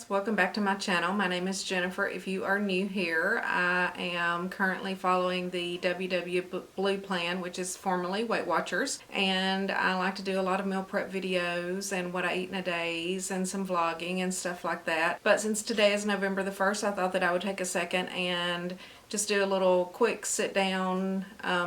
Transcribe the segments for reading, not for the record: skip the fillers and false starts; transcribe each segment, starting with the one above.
Welcome back to my channel. My name is Jennifer. If you are new here, I am currently following the WW Blue plan, which is formerly Weight Watchers, and I like to do a lot of meal prep videos and what I eat in a days and some vlogging and stuff like that. But since today is November the 1st, I thought that I would take a second and just do a little quick sit down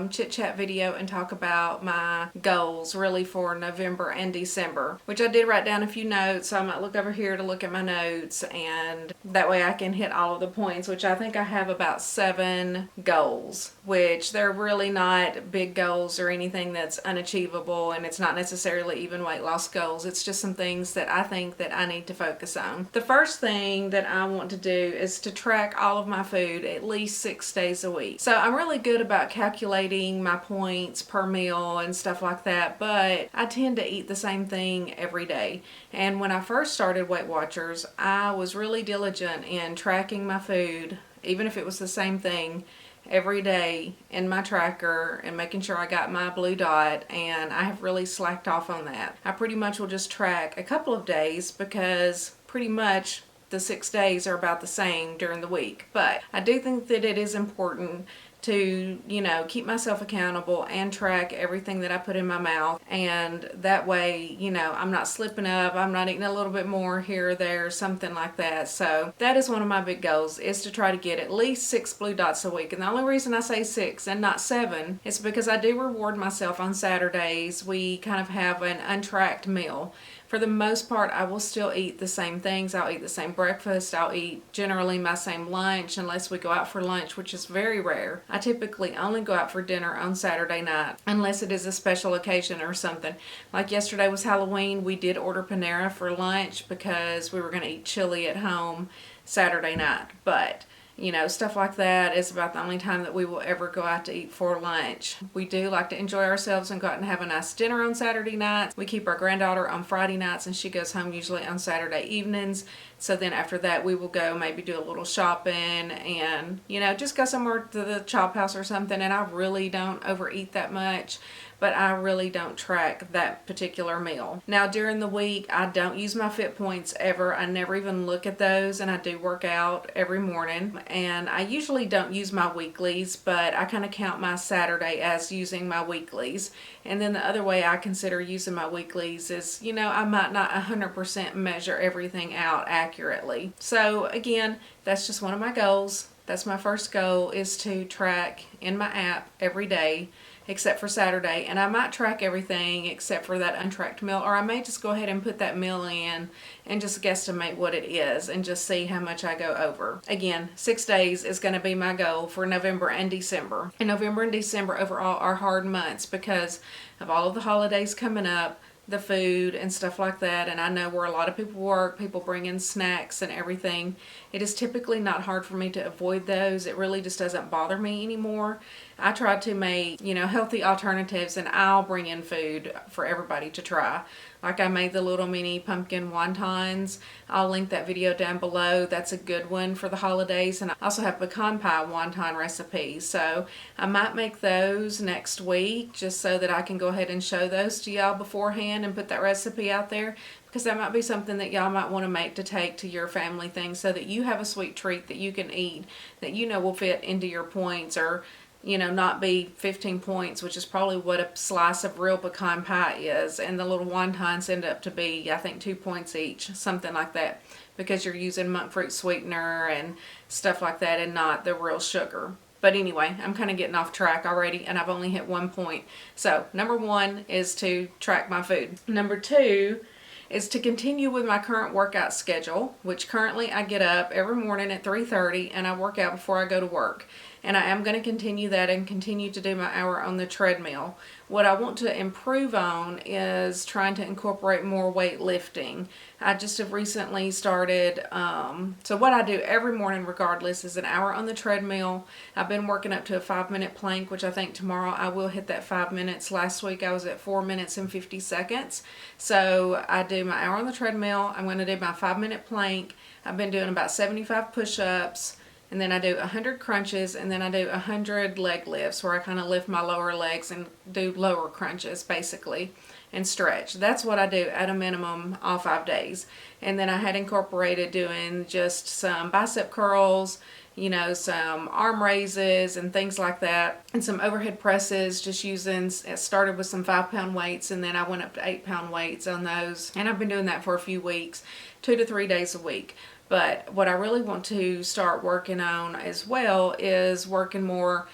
chit chat video and talk about my goals really for November and December, which I did write down a few notes, so I might look over here to look at my notes, and that way I can hit all of the points, which I think I have about 7 goals, which they're really not big goals or anything that's unachievable, and it's not necessarily even weight loss goals. It's just some things that I think that I need to focus on. The first thing that I want to do is to track all of my food at least 6 days a week. So I'm really good about calculating my points per meal and stuff like that, but I tend to eat the same thing every day. And when I first started Weight Watchers, I was really diligent in tracking my food, even if it was the same thing, every day in my tracker and making sure I got my blue dot, and I have really slacked off on that. I pretty much will just track a couple of days because pretty much the 6 days are about the same during the week. But I do think that it is important to, keep myself accountable and track everything that I put in my mouth. And that way, I'm not slipping up, I'm not eating a little bit more here or there, something like that. So that is one of my big goals, is to try to get at least 6 blue dots a week. And the only reason I say 6 and not 7 is because I do reward myself on Saturdays. We kind of have an untracked meal. For the most part, I will still eat the same things. I'll eat the same breakfast. I'll eat generally my same lunch unless we go out for lunch, which is very rare. I typically only go out for dinner on Saturday night unless it is a special occasion or something. Like yesterday was Halloween. We did order Panera for lunch because we were going to eat chili at home Saturday night. But stuff like that is about the only time that we will ever go out to eat for lunch. We do like to enjoy ourselves and go out and have a nice dinner on Saturday nights. We keep our granddaughter on Friday nights, and she goes home usually on Saturday evenings. So then after that, we will go maybe do a little shopping and, just go somewhere to the chop house or something. And I really don't overeat that much, but I really don't track that particular meal. Now, during the week, I don't use my Fit Points ever. I never even look at those, and I do work out every morning. And I usually don't use my weeklies, but I kind of count my Saturday as using my weeklies. And then the other way I consider using my weeklies is, I might not 100% measure everything out accurately. So again, that's just one of my goals. That's my first goal, is to track in my app every day except for Saturday, and I might track everything except for that untracked meal, or I may just go ahead and put that meal in and just guesstimate what it is and just see how much I go over. Again, 6 days is going to be my goal for November and December. And November and December overall are hard months because of all of the holidays coming up, the food and stuff like that. And I know where a lot of people work, people bring in snacks and everything. It is typically not hard for me to avoid those. It really just doesn't bother me anymore. I try to make, healthy alternatives, and I'll bring in food for everybody to try. Like I made the little mini pumpkin wontons. I'll link that video down below. That's a good one for the holidays. And I also have pecan pie wonton recipes. So I might make those next week just so that I can go ahead and show those to y'all beforehand and put that recipe out there, because that might be something that y'all might want to make to take to your family thing, so that you have a sweet treat that you can eat that will fit into your points, or not be 15 points, which is probably what a slice of real pecan pie is. And the little wontons end up to be, I think, 2 points each, something like that, because you're using monk fruit sweetener and stuff like that and not the real sugar. But anyway, I'm kind of getting off track already, and I've only hit 1 point. So number 1 is to track my food. Number 2 is to continue with my current workout schedule, which currently I get up every morning at 3:30 and I work out before I go to work. And I am going to continue that and continue to do my hour on the treadmill. What I want to improve on is trying to incorporate more weightlifting. I just have recently started, so what I do every morning regardless is an hour on the treadmill. I've been working up to a 5-minute plank, which I think tomorrow I will hit that 5 minutes. Last week I was at 4 minutes and 50 seconds. So I do my hour on the treadmill. I'm going to do my 5-minute plank. I've been doing about 75 push-ups. And then I do 100 crunches, and then I do 100 leg lifts, where I kind of lift my lower legs and do lower crunches basically. and stretch. That's what I do at a minimum all 5 days. And then I had incorporated doing just some bicep curls, you know, some arm raises and things like that, and some overhead presses, just using, it started with some 5-pound weights, and then I went up to 8-pound weights on those, and I've been doing that for a few weeks, 2 to 3 days a week. But what I really want to start working on as well is working more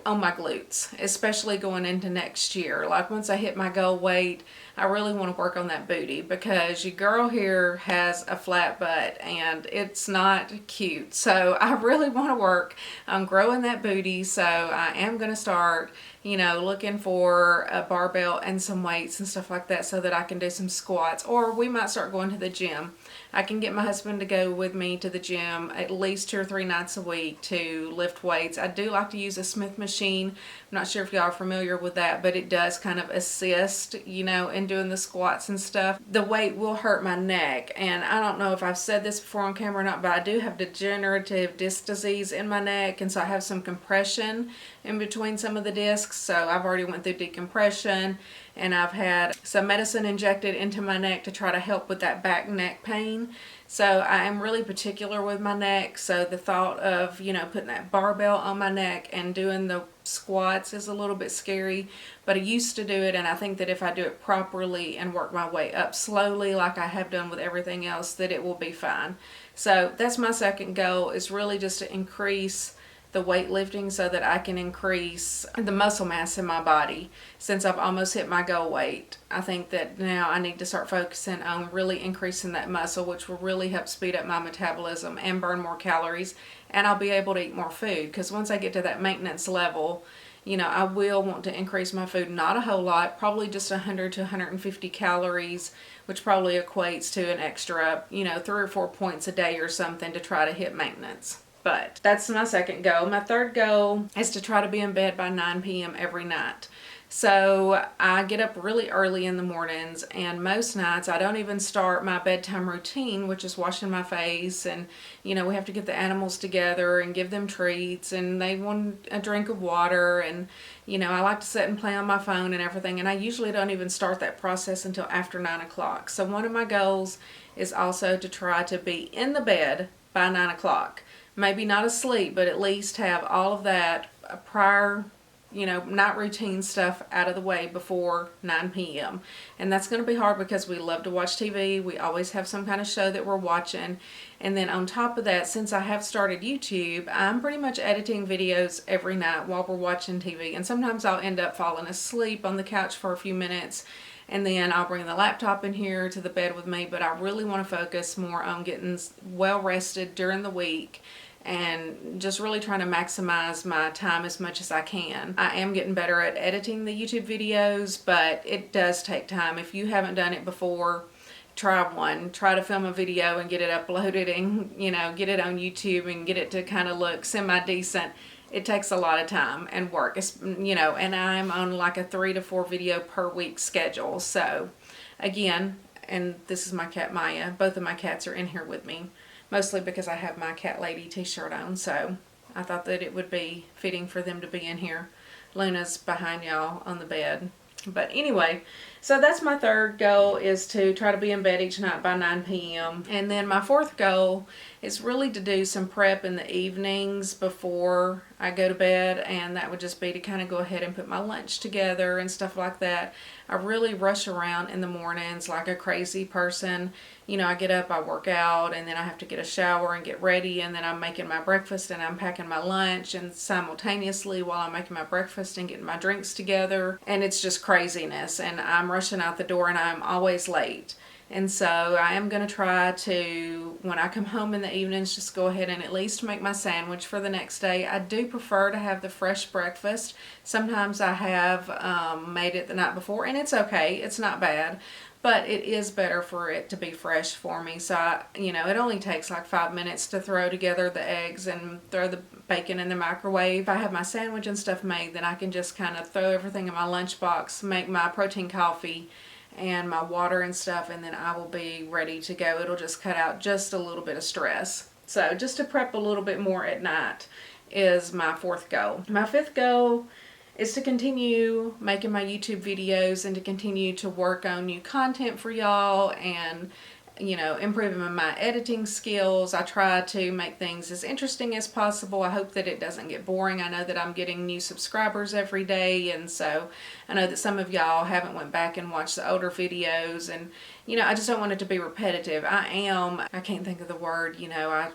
on my glutes, especially going into next year. Like once I hit my goal weight, I really want to work on that booty, because your girl here has a flat butt and it's not cute. So I really want to work on growing that booty. So I am going to start, you know, looking for a barbell and some weights and stuff like that so that I can do some squats, or we might start going to the gym. I can get my husband to go with me to the gym at least 2 or 3 nights a week to lift weights. I do like to use a Smith machine. I'm not sure if y'all are familiar with that, but it does kind of assist, you know, in doing the squats and stuff. The weight will hurt my neck, and I don't know if I've said this before on camera or not, but I do have degenerative disc disease in my neck, and so I have some compression in between some of the discs. So I've already went through decompression, and I've had some medicine injected into my neck to try to help with that back neck pain. So I am really particular with my neck. So the thought of, you know, putting that barbell on my neck and doing the squats is a little bit scary, but I used to do it, and I think that if I do it properly and work my way up slowly like I have done with everything else, that it will be fine. So that's my second goal, is really just to increase the weightlifting so that I can increase the muscle mass in my body. Since I've almost hit my goal weight, I think that now I need to start focusing on really increasing that muscle, which will really help speed up my metabolism and burn more calories, and I'll be able to eat more food, because once I get to that maintenance level, you know, I will want to increase my food, not a whole lot, probably just 100 to 150 calories, which probably equates to an extra, you know, 3 or 4 points a day or something to try to hit maintenance. But that's my second goal. My third goal is to try to be in bed by 9 p.m. every night. So I get up really early in the mornings, and most nights I don't even start my bedtime routine, which is washing my face, and you know, we have to get the animals together and give them treats, and they want a drink of water, and you know, I like to sit and play on my phone and everything, and I usually don't even start that process until after 9 o'clock. So one of my goals is also to try to be in the bed by 9 o'clock. Maybe not asleep, but at least have all of that prior, you know, night routine stuff out of the way before 9 p.m. And that's going to be hard because we love to watch TV. We always have some kind of show that we're watching. And then on top of that, since I have started YouTube, I'm pretty much editing videos every night while we're watching TV. And sometimes I'll end up falling asleep on the couch for a few minutes, and then I'll bring the laptop in here to the bed with me. But I really want to focus more on getting well rested during the week and just really trying to maximize my time as much as I can. I am getting better at editing the YouTube videos, but it does take time. If you haven't done it before, try one. Try to film a video and get it uploaded and, you know, get it on YouTube and get it to kind of look semi-decent. It takes a lot of time and work, you know, and I'm on like a 3 to 4 video per week schedule. So again, and this is my cat Maya. Both of my cats are in here with me, mostly because I have my cat lady t-shirt on. So I thought that it would be fitting for them to be in here. Luna's behind y'all on the bed. But anyway, so that's my third goal, is to try to be in bed each night by 9 p.m. And then my fourth goal is really to do some prep in the evenings before I go to bed, and that would just be to kind of go ahead and put my lunch together and stuff like that. I really rush around in the mornings like a crazy person. You know, I get up, I work out, and then I have to get a shower and get ready, and then I'm making my breakfast and I'm packing my lunch, and simultaneously while I'm making my breakfast and getting my drinks together, and it's just craziness, and I'm rushing out the door and I'm always late. And so I am going to try to, when I come home in the evenings, just go ahead and at least make my sandwich for the next day. I do prefer to have the fresh breakfast. Sometimes I have made it the night before, and it's okay. It's not bad. But it is better for it to be fresh for me. So, you know, it only takes like 5 minutes to throw together the eggs and throw the bacon in the microwave. If I have my sandwich and stuff made, then I can just kind of throw everything in my lunchbox, make my protein coffee and my water and stuff, and then I will be ready to go. It'll just cut out just a little bit of stress. So just to prep a little bit more at night is my fourth goal. My fifth goal is to continue making my YouTube videos and to continue to work on new content for y'all and improving my editing skills. I try to make things as interesting as possible. I hope that it doesn't get boring. I know that I'm getting new subscribers every day, and so I know that some of y'all haven't went back and watched the older videos, and I just don't want it to be repetitive. I can't think of the word, I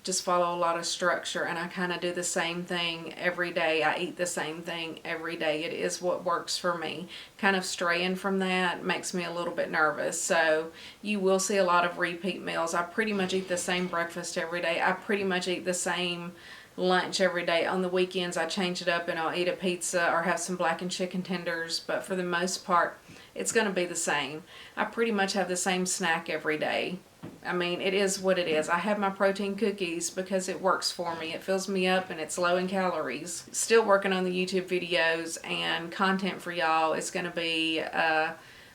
just follow a lot of structure, and I kind of do the same thing every day. I eat the same thing every day. It is what works for me. Kind of straying from that makes me a little bit nervous. So you will see a lot of repeat meals. I pretty much eat the same breakfast every day. I pretty much eat the same lunch every day. On the weekends I change it up and I'll eat a pizza or have some blackened chicken tenders, but for the most part it's going to be the same. I pretty much have the same snack every day. I mean, it is what it is. I have my protein cookies because it works for me. It fills me up and it's low in calories. Still working on the YouTube videos and content for y'all. It's going to be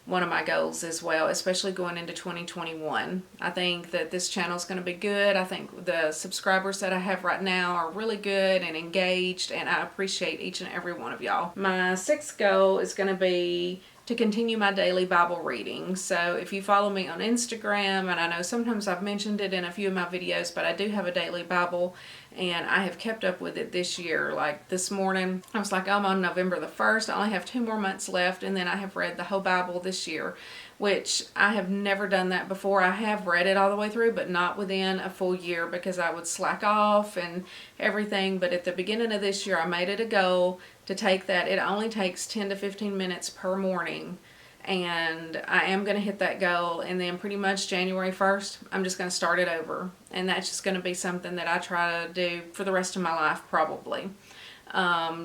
one of my goals as well, especially going into 2021. I think that this channel is going to be good. I think the subscribers that I have right now are really good and engaged, and I appreciate each and every one of y'all. My 6th goal is going to be to continue my daily Bible reading. So if you follow me on Instagram, and I know sometimes I've mentioned it in a few of my videos, but I do have a daily Bible, and I have kept up with it this year. Like this morning, I was like, I'm on November the 1st. I only have 2 more months left, and then I have read the whole Bible this year, which I have never done that before. I have read it all the way through, but not within a full year because I would slack off and everything. But at the beginning of this year, I made it a goal to take that. It only takes 10 to 15 minutes per morning, and I am going to hit that goal, and then pretty much January 1st I'm just going to start it over, and that's just going to be something that I try to do for the rest of my life probably.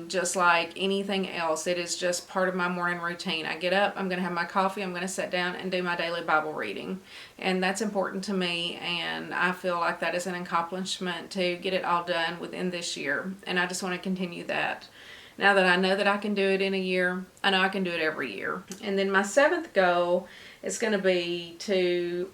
Just like anything else, it is just part of my morning routine. I get up, I'm going to have my coffee, I'm going to sit down and do my daily Bible reading, and that's important to me, and I feel like that is an accomplishment to get it all done within this year, and I just want to continue that. Now that I know that I can do it in a year, I know I can do it every year. And then my 7th goal is going to be to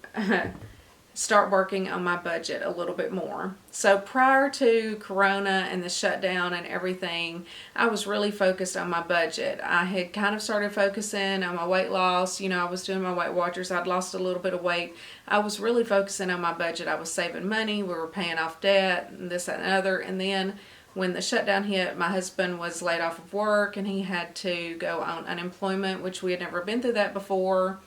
start working on my budget a little bit more. So prior to Corona and the shutdown and everything, I was really focused on my budget. I had kind of started focusing on my weight loss. I was doing my Weight Watchers. I'd lost a little bit of weight. I was really focusing on my budget. I was saving money. We were paying off debt and this, that, and other. And then when the shutdown hit, my husband was laid off of work and he had to go on unemployment, which we had never been through that before.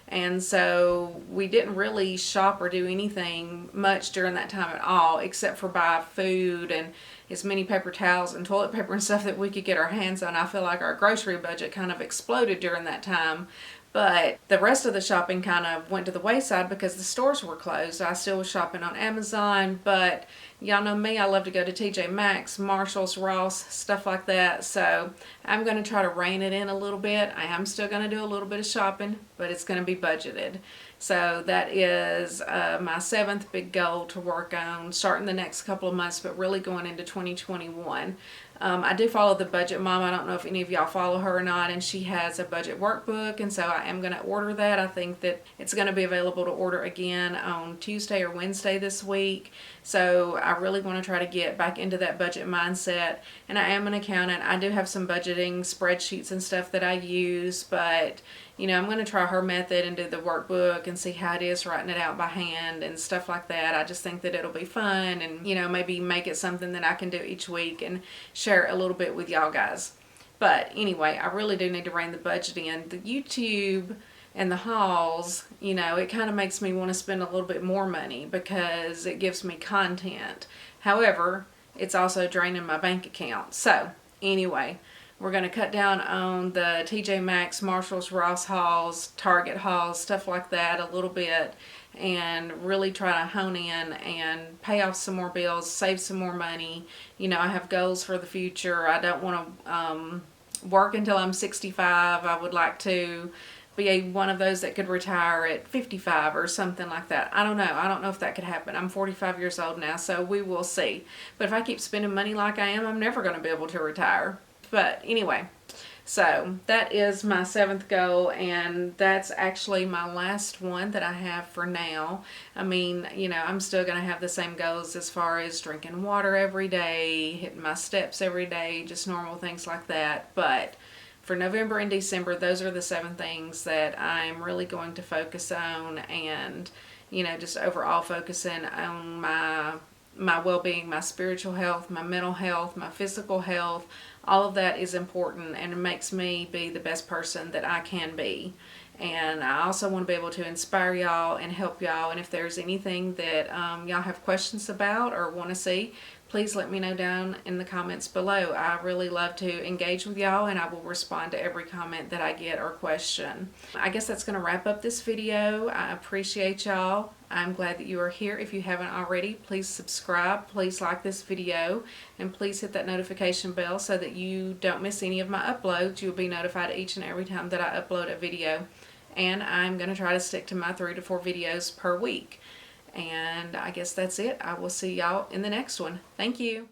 And so we didn't really shop or do anything much during that time at all, except for buy food and as many paper towels and toilet paper and stuff that we could get our hands on. I feel like our grocery budget kind of exploded during that time. But the rest of the shopping kind of went to the wayside because the stores were closed. I still was shopping on Amazon, but y'all know me, I love to go to TJ Maxx, Marshalls, Ross, stuff like that. So I'm going to try to rein it in a little bit. I am still going to do a little bit of shopping, but it's going to be budgeted. So that is my 7th big goal to work on starting the next couple of months, but really going into 2021. I do follow the Budget Mom. I don't know if any of y'all follow her or not, and she has a budget workbook, and so I am going to order that. I think that it's going to be available to order again on Tuesday or Wednesday this week. So I really want to try to get back into that budget mindset. And I am an accountant. I do have some budgeting spreadsheets and stuff that I use, but I'm going to try her method and do the workbook and see how it is writing it out by hand and stuff like that. I just think that it'll be fun, and maybe make it something that I can do each week and share a little bit with y'all guys. But anyway, I really do need to rein the budget in. The YouTube and the hauls, it kind of makes me want to spend a little bit more money because it gives me content. However, it's also draining my bank account. So anyway, we're going to cut down on the TJ Maxx, Marshalls, Ross hauls, Target hauls, stuff like that a little bit, and really try to hone in and pay off some more bills, save some more money. I have goals for the future. I don't want to work until I'm 65. I would like to be one of those that could retire at 55 or something like that. I don't know. I don't know if that could happen. I'm 45 years old now, so we will see. But if I keep spending money like I am, I'm never going to be able to retire. But anyway, So that is my 7th goal, and that's actually my last one that I have for now. I mean, I'm still going to have the same goals as far as drinking water every day, hitting my steps every day, just normal things like that. But for November and December, those are the 7 things that I'm really going to focus on, and just overall focusing on my well-being, my spiritual health, my mental health, my physical health. All of that is important, and it makes me be the best person that I can be. And I also want to be able to inspire y'all and help y'all. And if there's anything that y'all have questions about or want to see, please let me know down in the comments below. I really love to engage with y'all, and I will respond to every comment that I get or question. I guess that's going to wrap up this video. I appreciate y'all. I'm glad that you are here. If you haven't already, please subscribe, please like this video, and please hit that notification bell so that you don't miss any of my uploads. You'll be notified each and every time that I upload a video. And I'm going to try to stick to my 3 to 4 videos per week. And I guess that's it. I will see y'all in the next one. Thank you.